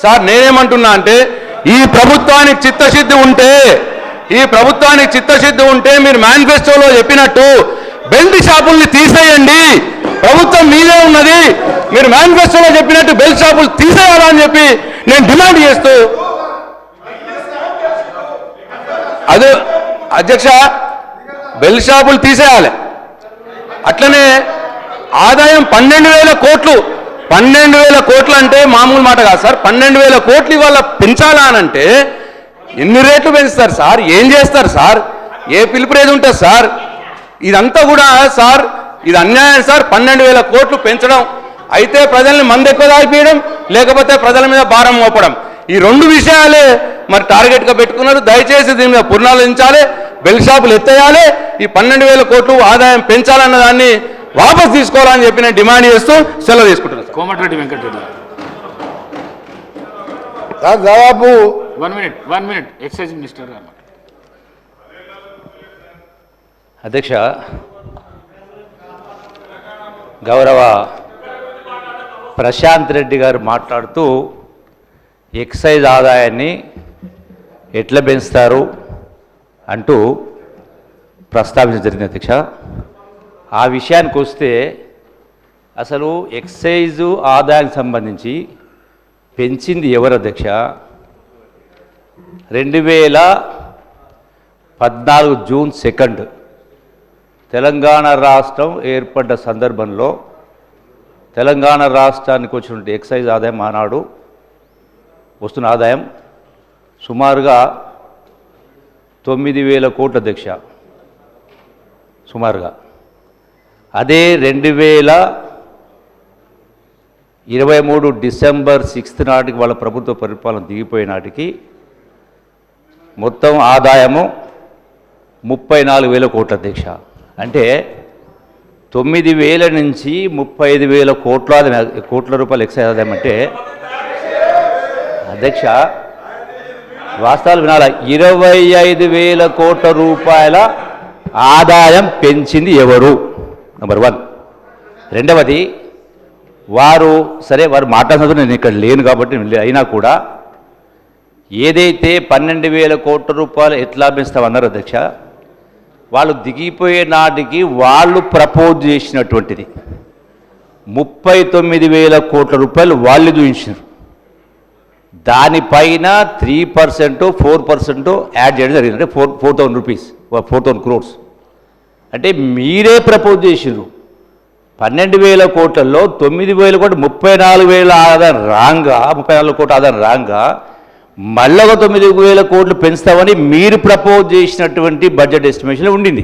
Sir నేనేమంటున్నా అంటే ఈ ప్రభుత్వానికి చిత్తశుద్ధి ఉంటే మీరు మేనిఫెస్టోలో చెప్పినట్టు బెల్ట్ షాపుల్ని తీసేయండి. ప్రభుత్వం మీదే ఉన్నది. మీరు మేనిఫెస్టోలో చెప్పినట్టు బెల్ట్ షాపులు తీసేయాలని చెప్పి నేను డిమాండ్ చేస్తూ అదే అధ్యక్ష బెల్ట్ షాపులు తీసేయాలి. అట్లనే ఆదాయం 12,000 కోట్లు 12,000 కోట్లు అంటే మామూలు మాట కాదు సార్. 12,000 కోట్లు ఇవాళ పెంచాలా అనంటే ఎన్ని రేట్లు పెంచుతారు సార్? ఏం చేస్తారు సార్? ఏ పిలుపురేది ఉంటుంది సార్? ఇదంతా కూడా సార్ ఇది అన్యాయం సార్. 12,000 కోట్లు పెంచడం అయితే ప్రజల్ని మంది ఎక్కువ తాగిపోయడం, లేకపోతే ప్రజల మీద భారం మోపడం, ఈ రెండు విషయాలే మరి టార్గెట్గా పెట్టుకున్నారు. దయచేసి దీని మీద పునరాలోచించాలి. బెల్ట్ షాపులు ఎత్తేయాలి. ఈ 12,000 కోట్లు ఆదాయం పెంచాలన్న దాన్ని వాపస్ తీసుకోవాలని చెప్పి నేను డిమాండ్ చేస్తూ సెలవు తీసుకుంటున్నాను. కోమటిరెడ్డి వెంకటరెడ్డి దాదాపు 1 మినిట్ ఎక్సైజ్ మినిస్టర్ గారు. అధ్యక్ష, గౌరవ ప్రశాంత్ రెడ్డి గారు మాట్లాడుతూ ఎక్సైజ్ ఆదాయాన్ని ఎట్లా పెంచుతారు అంటూ ప్రస్తావించడం జరిగింది. అధ్యక్ష, ఆ విషయానికి వస్తే అసలు ఎక్సైజ్ ఆదాయానికి సంబంధించి పెంచింది ఎవరు అధ్యక్ష? 2014 జూన్ 2 తెలంగాణ రాష్ట్రం ఏర్పడ్డ సందర్భంలో తెలంగాణ రాష్ట్రానికి వచ్చినటువంటి ఎక్సైజ్ ఆదాయం ఆనాడు వస్తున్న ఆదాయం సుమారుగా 9,000 కోట్ల అధ్యక్ష. సుమారుగా అదే 2023 డిసెంబర్ 6 నాటికి వాళ్ళ ప్రభుత్వ పరిపాలన దిగిపోయే నాటికి మొత్తం ఆదాయము 34,000 కోట్ల అధ్యక్ష. అంటే 9,000 నుంచి 35,000 కోట్ల రూపాయలు ఎక్సైజ్ ఆదాయం అంటే అధ్యక్ష వాస్తవాలు వినాల. 25,000 కోట్ల రూపాయల ఆదాయం పెంచింది ఎవరు? నెంబర్ 1. రెండవది, వారు మాట్లాడుతున్నారు, నేను ఇక్కడ లేను కాబట్టి అయినా కూడా ఏదైతే 12,000 కోట్ల రూపాయలు ఎట్లా పెంచుతామన్నారు అధ్యక్ష, వాళ్ళు దిగిపోయే నాటికి వాళ్ళు ప్రపోజ్ చేసినటువంటిది 39,000 కోట్ల రూపాయలు వాళ్ళు చూపించారు. దానిపైన 3% 4% యాడ్ చేయడం జరిగింది. అంటే 4,000 రూపీస్ 4,000 crores. అంటే మీరే ప్రపోజ్ చేసారు. 12,000 కోట్లలో 9,000 కోట్లు 34,000 ఆదాయం రాంగా 34 కోట్ల ఆదాయం రాంగా మళ్ళీ 9,000 కోట్లు పెంచుతామని మీరు ప్రపోజ్ చేసినటువంటి బడ్జెట్ ఎస్టిమేషన్ ఉండింది.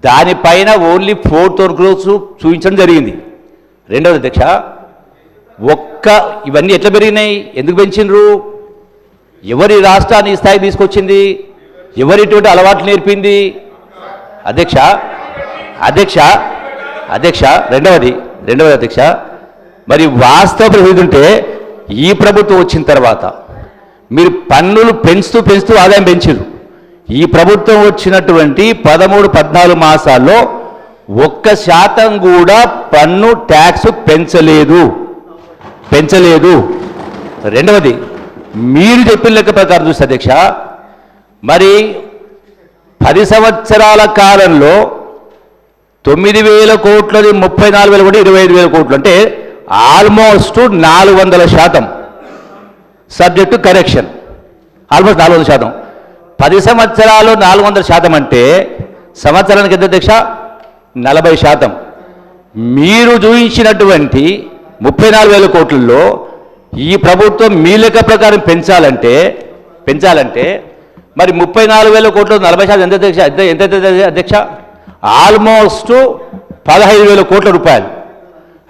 దానిపైన ఓన్లీ 4,000 crores చూపించడం జరిగింది. రెండవది అధ్యక్ష, ఇవన్నీ ఎట్లా పెరిగినాయి? ఎందుకు పెంచిండ్రు? ఎవరి రాష్ట్రాన్ని ఈ స్థాయికి తీసుకొచ్చింది? ఎవరిటువంటి అలవాట్లు నేర్పింది? అధ్యక్ష రెండవది అధ్యక్ష, మరి వాస్తవ పరిస్థితి ఉంటే ఈ ప్రభుత్వం వచ్చిన తర్వాత మీరు పన్నులు పెంచుతూ ఆదాయం పెంచారు. ఈ ప్రభుత్వం వచ్చినటువంటి 13-14 మాసాల్లో 1% కూడా పన్ను ట్యాక్స్ పెంచలేదు. రెండవది, మీరు చెప్పిన లెక్క ప్రకారం చూస్తే అధ్యక్ష, మరి 10 సంవత్సరాల కాలంలో 9,000 కోట్లది 34,000 కోట్లు 25,000 కోట్లు అంటే ఆల్మోస్ట్ 400%. Subject correction almost 400%. 10 సంవత్సరాలు 400% అంటే సంవత్సరానికి ఎంత అధ్యక్ష? 40%. మీరు చూపించినటువంటి 34,000 కోట్లలో ఈ ప్రభుత్వం మీ లెక్క ప్రకారం పెంచాలంటే మరి 34,000 కోట్లు 40% ఎంత అధ్యక్ష? ఎంత అధ్యక్ష? ఆల్మోస్ట్ 15,000 కోట్ల రూపాయలు.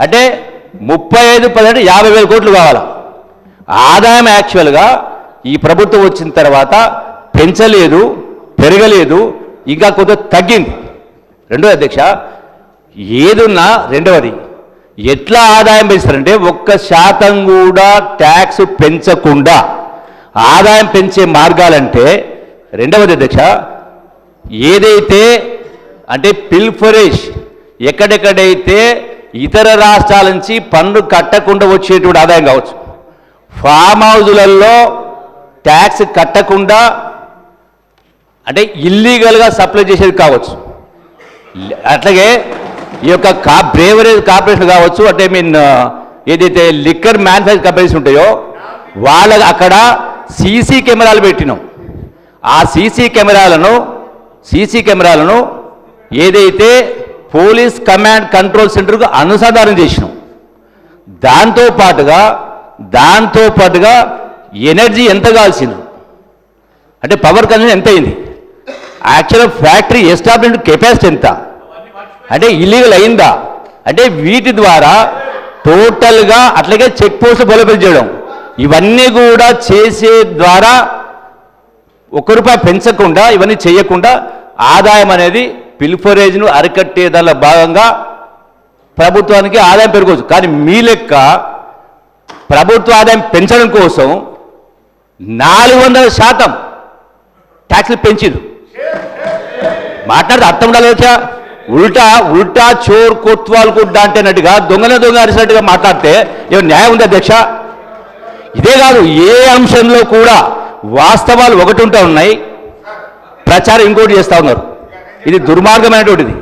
అంటే 35 50,000 కోట్లు కావాలి ఆదాయం. యాక్చువల్గా ఈ ప్రభుత్వం వచ్చిన తర్వాత పెంచలేదు, పెరగలేదు, ఇంకా కొంత తగ్గింది. రెండోది అధ్యక్ష, ఏదున్నా రెండవది ఎట్లా ఆదాయం పెంచుతారంటే 1% కూడా ట్యాక్స్ పెంచకుండా ఆదాయం పెంచే మార్గాలంటే రెండవది అధ్యక్ష, ఏదైతే అంటే పిల్ఫరేజ్ ఎక్కడెక్కడైతే ఇతర రాష్ట్రాల నుంచి పన్ను కట్టకుండా వచ్చేటువంటి ఆదాయం కావచ్చు, ఫామ్ హౌజులలో ట్యాక్స్ కట్టకుండా అంటే ఇల్లీగల్గా సప్లై చేసేది కావచ్చు, అట్లాగే ఈ యొక్క బ్రేవరేజ్ కార్పొరేషన్ కావచ్చు, అంటే ఏదైతే లిక్కర్ మ్యానుఫ్యాక్చర్ కంపెనీస్ ఉంటాయో వాళ్ళకి అక్కడ సీసీ కెమెరాలు పెట్టినాం. ఆ సీసీ కెమెరాలను ఏదైతే పోలీస్ కమాండ్ కంట్రోల్ సెంటర్కు అనుసంధానం చేసినాం. దాంతో పాటుగా ఎనర్జీ ఎంత కావాల్సింది అంటే పవర్ కన్సంప్షన్ ఎంత అయింది, యాక్చువల్ ఫ్యాక్టరీ ఎస్టాబ్లిష్మెంట్ కెపాసిటీ ఎంత, అంటే ఇల్లీగల్ అయిందా, అంటే వీటి ద్వారా టోటల్గా అట్లాగే చెక్ పోస్ట్ బలోపేతం చేయడం, ఇవన్నీ కూడా చేసే ద్వారా ₹1 పెంచకుండా ఇవన్నీ చేయకుండా ఆదాయం అనేది పిల్ఫరేజ్ను అరికట్టే దానిలో భాగంగా ప్రభుత్వానికి ఆదాయం పెరగవచ్చు. కానీ మీ లెక్క ప్రభుత్వ ఆదాయం పెంచడం కోసం 400% ట్యాక్స్లు పెంచిరు. మాట్లాడితే అర్థం ఉండాలి. ఉల్టా చోర్ కొత్వాలు గుడ్డ అంటేనట్టుగా దొంగ అరిసినట్టుగా మాట్లాడితే ఏమైనా న్యాయం ఉంది అధ్యక్ష? ఇదే కాదు, ఏ అంశంలో కూడా వాస్తవాలు ఒకటి ఉంటూ ఉన్నాయి, ప్రచారం ఇంకోటి చేస్తూ ఉన్నారు. ఇది దుర్మార్గమైనటువంటిది.